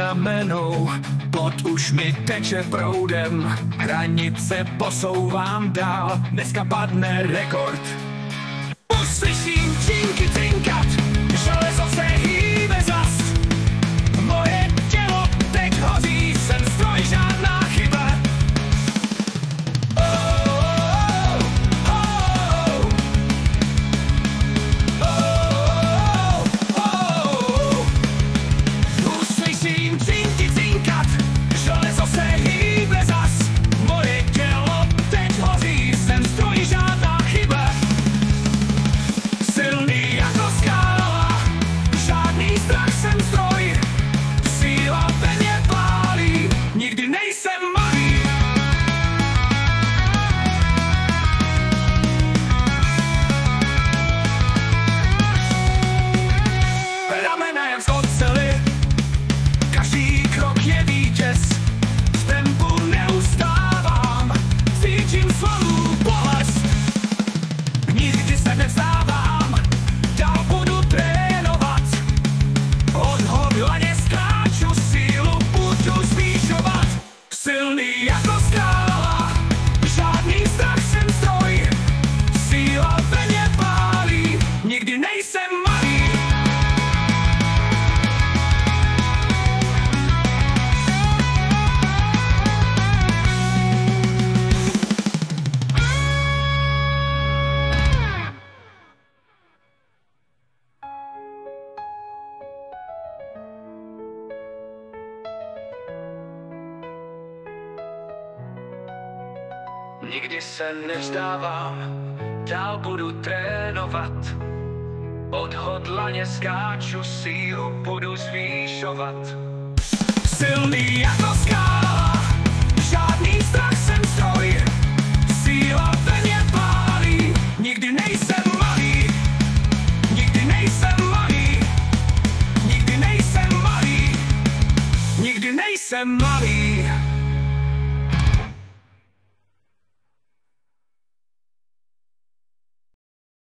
ramenou, pot už mi teče proudem, hranice posouvám dál, dneska padne rekord. Už slyším činky trinkat, železo se hýbe zas, moje tělo teď hoří, jsem stroj, žádná chyba. Už slyším činky trinkat, železo se hýbe zas, moje tělo teď hoří, jsem stroj, žádná chyba. Silný jako skála, žádný strach, jsem stroj, síla ve mně pálí, nikdy nejsem malý. Ramena jak z oceli, každý krok je vítěz, v tempu neustávám, cítím svou bolest, nikdy se nevzdávám, dál budu trénovat, odhodlaně skáču, sílu budu zvýšovat. Silný jako skála, žádný strach, jsem stroj, síla ve mně pálí, nikdy nejsem malý. Nikdy se nevzdávám, dál budu trénovat, odhodlaně skáču, sílu budu zvýšovat. Silný jako skála, žádný strach, jsem stroj, síla ve mně pálí, nikdy nejsem malý, nikdy nejsem malý, nikdy nejsem malý, nikdy nejsem malý.